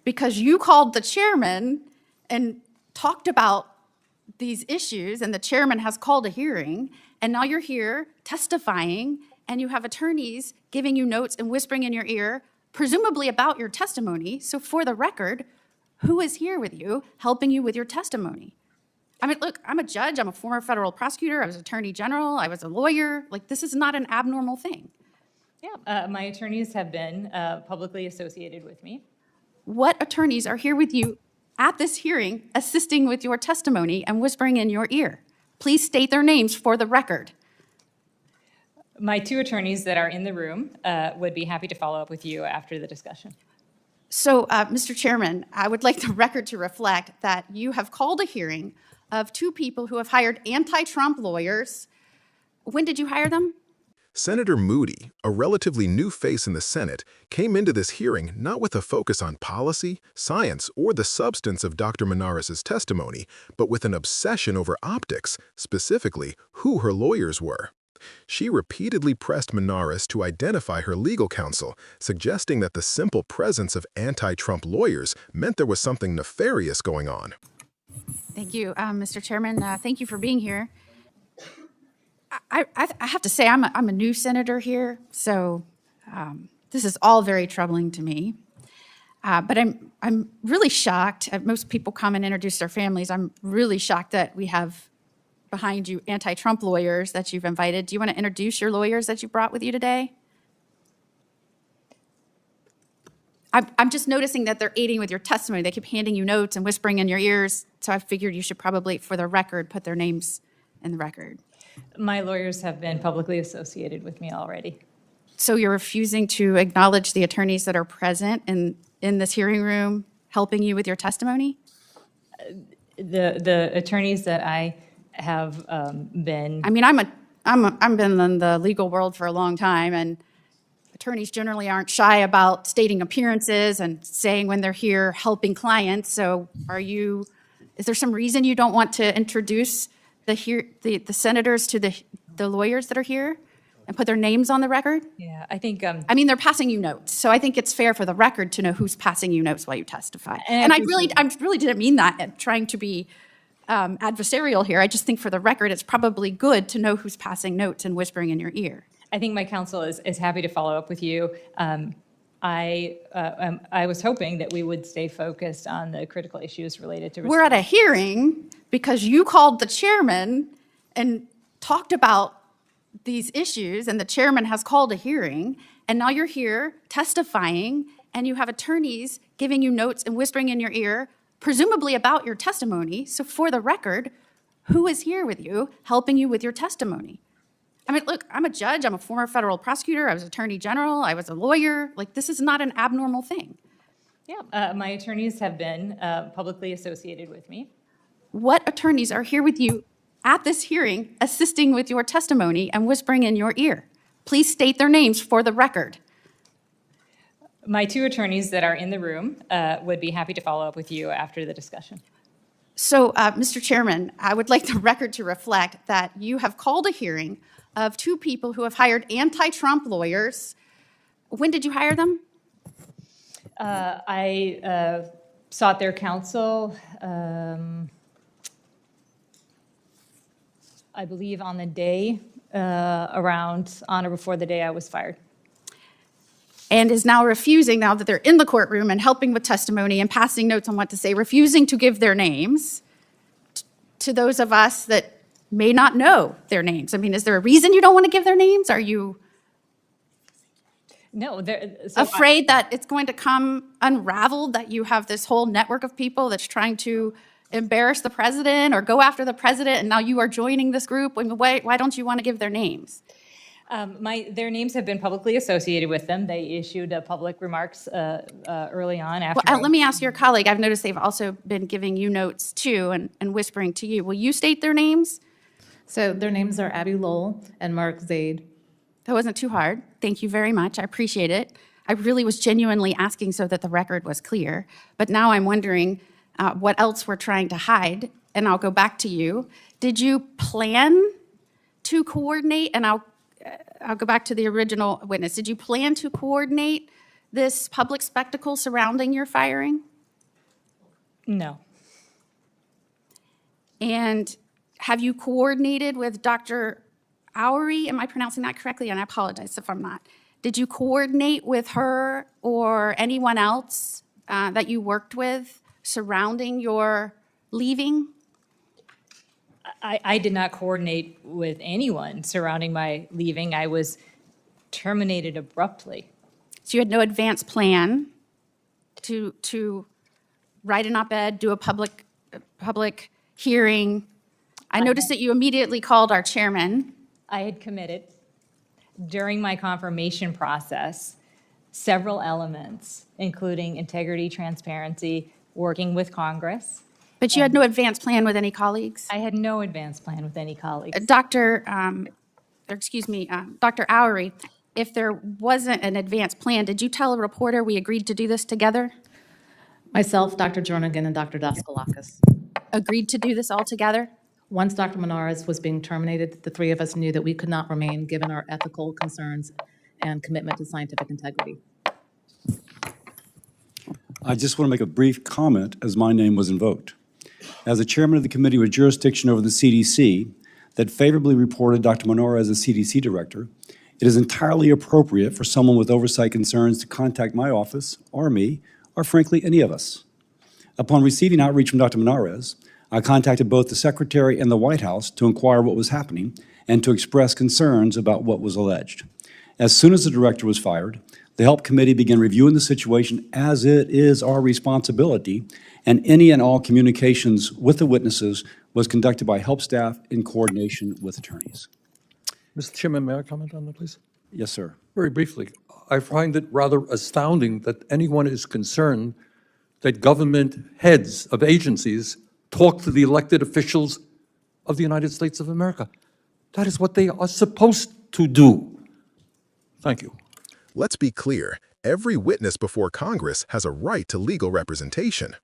because you called the chairman and talked about these issues, and the chairman has called a hearing, and now you're here testifying, and you have attorneys giving you notes and whispering in your ear, presumably about your testimony. So for the record, who is here with you, helping you with your testimony? I mean, look, I'm a judge, I'm a former federal prosecutor, I was attorney general, I was a lawyer. Like, this is not an abnormal thing. Yeah, my attorneys have been publicly associated with me. What attorneys are here with you at this hearing, assisting with your testimony and whispering in your ear? Please state their names for the record. My two attorneys that are in the room would be happy to follow up with you after the discussion. So, Mr. Chairman, I would like the record to reflect that you have called a hearing of two people who have hired anti-Trump lawyers. When did you hire them? Senator Moody, a relatively new face in the Senate, came into this hearing not with a focus on policy, science, or the substance of Dr. Monarez's testimony, but with an obsession over optics, specifically who her lawyers were. She repeatedly pressed Monarez to identify her legal counsel, suggesting that the simple presence of anti-Trump lawyers meant there was something nefarious going on. Thank you, Mr. Chairman. Thank you for being here. I have to say, I'm a new senator here, so this is all very troubling to me. But I'm really shocked. Most people come and introduce their families. I'm really shocked that we have behind you anti-Trump lawyers that you've invited. Do you want to introduce your lawyers that you brought with you today? I'm just noticing that they're aiding with your testimony. They keep handing you notes and whispering in your ears, so I figured you should probably, for the record, put their names in the record. My lawyers have been publicly associated with me already. So you're refusing to acknowledge the attorneys that are present in this hearing room helping you with your testimony? The attorneys that I have been... I mean, I've been in the legal world for a long time, and attorneys generally aren't shy about stating appearances and saying when they're here helping clients. So is there some reason you don't want to introduce the senators to the lawyers that are here and put their names on the record? Yeah, I think... I mean, they're passing you notes, so I think it's fair for the record to know who's passing you notes while you testify. And I really didn't mean that, trying to be adversarial here. I just think for the record, it's probably good to know who's passing notes and whispering in your ear. I think my counsel is happy to follow up with you. I was hoping that we would stay focused on the critical issues related to... We're at a hearing because you called the chairman and talked about these issues, and the chairman has called a hearing, and now you're here testifying, and you have attorneys giving you notes and whispering in your ear, presumably about your testimony. So for the record, who is here with you helping you with your testimony? I mean, look, I'm a judge, I'm a former federal prosecutor, I was attorney general, I was a lawyer. Like, this is not an abnormal thing. Yeah, my attorneys have been publicly associated with me. What attorneys are here with you at this hearing, assisting with your testimony and whispering in your ear? Please state their names for the record. My two attorneys that are in the room would be happy to follow up with you after the discussion. So, Mr. Chairman, I would like the record to reflect that you have called a hearing of two people who have hired anti-Trump lawyers. When did you hire them? I sought their counsel, I believe on the day on or before the day I was fired. And is now refusing, now that they're in the courtroom and helping with testimony and passing notes on what to say, refusing to give their names to those of us that may not know their names. I mean, is there a reason you don't want to give their names? Are you afraid that it's going to come unraveled, that you have this whole network of people that's trying to embarrass the president or go after the president, and now you are joining this group? Why don't you want to give their names? Their names have been publicly associated with them. They issued public remarks early on after. Well, let me ask your colleague. I've noticed they've also been giving you notes too and whispering to you. Will you state their names? So their names are Abby Lowell and Mark Zaid. That wasn't too hard. Thank you very much. I appreciate it. I really was genuinely asking so that the record was clear. But now I'm wondering what else we're trying to hide. And I'll go back to you. Did you plan to coordinate? And I'll go back to the original witness. Did you plan to coordinate this public spectacle surrounding your firing? No. And have you coordinated with Dr. Oury? Am I pronouncing that correctly? And I apologize if I'm not. Did you coordinate with her or anyone else that you worked with surrounding your leaving? I did not coordinate with anyone surrounding my leaving. I was terminated abruptly. So you had no advance plan to write an op-ed, do a public hearing? I noticed that you immediately called our chairman. I had committed during my confirmation process several elements, including integrity, transparency, working with Congress. But you had no advance plan with any colleagues? I had no advance plan with any colleagues. Dr. Oury, if there wasn't an advance plan, did you tell a reporter we agreed to do this together? Myself, Dr. Jernigan, and Dr. Daskalakis. Agreed to do this all together? Once Dr. Monarez was being terminated, the three of us knew that we could not remain given our ethical concerns and commitment to scientific integrity. I just want to make a brief comment as my name was invoked. As the chairman of the committee with jurisdiction over the CDC that favorably reported Dr. Monarez as CDC director, it is entirely appropriate for someone with oversight concerns to contact my office or me, or frankly, any of us. Upon receiving outreach from Dr. Monarez, I contacted both the Secretary and the White House to inquire what was happening and to express concerns about what was alleged. As soon as the director was fired, the HELP Committee began reviewing the situation as it is our responsibility, and any and all communications with the witnesses was conducted by HELP staff in coordination with attorneys. Mr. Chairman, may I comment on that, please? Yes, sir. Very briefly, I find it rather astounding that anyone is concerned that government heads of agencies talk to the elected officials of the United States of America. That is what they are supposed to do. Thank you. Let's be clear, every witness before Congress has a right to legal representation.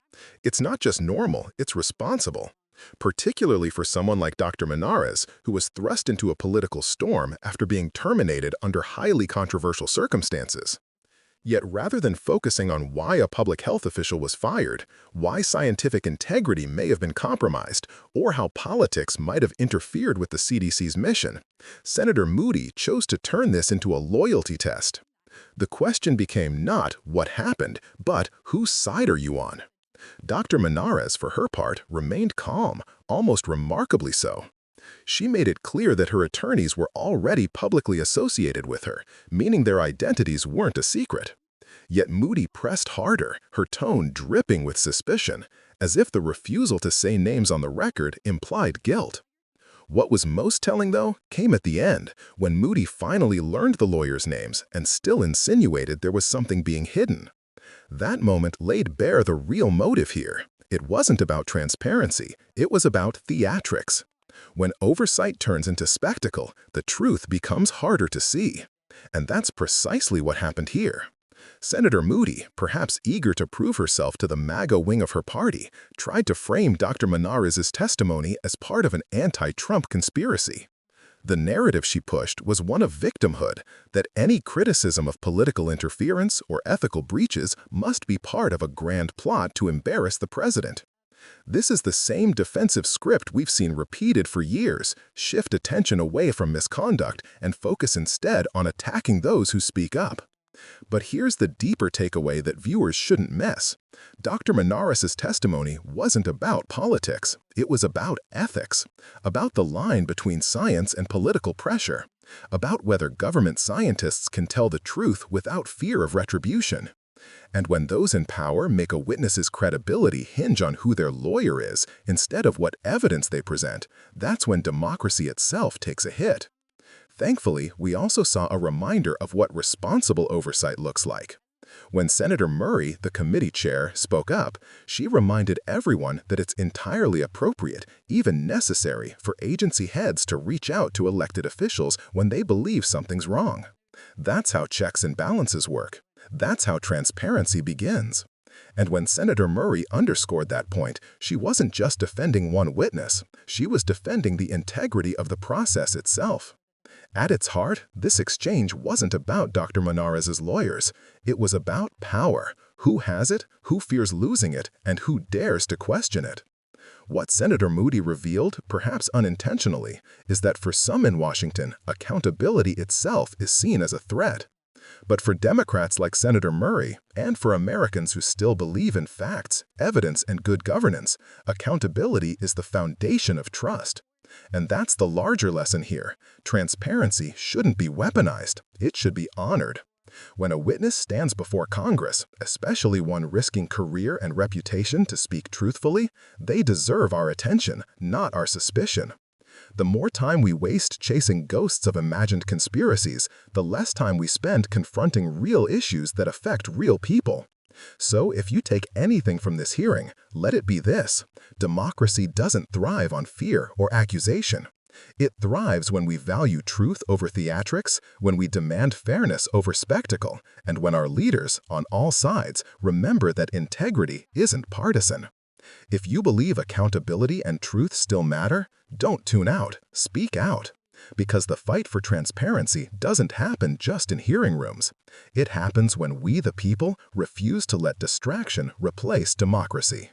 It's not just normal, it's responsible. Particularly for someone like Dr. Monarez, who was thrust into a political storm after being terminated under highly controversial circumstances. Yet rather than focusing on why a public health official was fired, why scientific integrity may have been compromised, or how politics might have interfered with the CDC's mission, Senator Moody chose to turn this into a loyalty test. The question became not what happened, but whose side are you on? Dr. Monarez, for her part, remained calm, almost remarkably so. She made it clear that her attorneys were already publicly associated with her, meaning their identities weren't a secret. Yet Moody pressed harder, her tone dripping with suspicion, as if the refusal to say names on the record implied guilt. What was most telling, though, came at the end, when Moody finally learned the lawyers' names and still insinuated there was something being hidden. That moment laid bare the real motive here. It wasn't about transparency, it was about theatrics. When oversight turns into spectacle, the truth becomes harder to see. And that's precisely what happened here. Senator Moody, perhaps eager to prove herself to the MAGA wing of her party, tried to frame Dr. Monarez's testimony as part of an anti-Trump conspiracy. The narrative she pushed was one of victimhood, that any criticism of political interference or ethical breaches must be part of a grand plot to embarrass the president. This is the same defensive script we've seen repeated for years, shift attention away from misconduct and focus instead on attacking those who speak up. But here's the deeper takeaway that viewers shouldn't miss. Dr. Monarez's testimony wasn't about politics, it was about ethics, about the line between science and political pressure, about whether government scientists can tell the truth without fear of retribution. And when those in power make a witness's credibility hinge on who their lawyer is instead of what evidence they present, that's when democracy itself takes a hit. Thankfully, we also saw a reminder of what responsible oversight looks like. When Senator Murray, the committee chair, spoke up, she reminded everyone that it's entirely appropriate, even necessary, for agency heads to reach out to elected officials when they believe something's wrong. That's how checks and balances work. That's how transparency begins. And when Senator Murray underscored that point, she wasn't just defending one witness, she was defending the integrity of the process itself. At its heart, this exchange wasn't about Dr. Monarez's lawyers. It was about power. Who has it, who fears losing it, and who dares to question it? What Senator Moody revealed, perhaps unintentionally, is that for some in Washington, accountability itself is seen as a threat. But for Democrats like Senator Murray, and for Americans who still believe in facts, evidence, and good governance, accountability is the foundation of trust. And that's the larger lesson here. Transparency shouldn't be weaponized. It should be honored. When a witness stands before Congress, especially one risking career and reputation to speak truthfully, they deserve our attention, not our suspicion. The more time we waste chasing ghosts of imagined conspiracies, the less time we spend confronting real issues that affect real people. So if you take anything from this hearing, let it be this: democracy doesn't thrive on fear or accusation. It thrives when we value truth over theatrics, when we demand fairness over spectacle, and when our leaders, on all sides, remember that integrity isn't partisan. If you believe accountability and truth still matter, don't tune out, speak out. Because the fight for transparency doesn't happen just in hearing rooms. It happens when we, the people, refuse to let distraction replace democracy.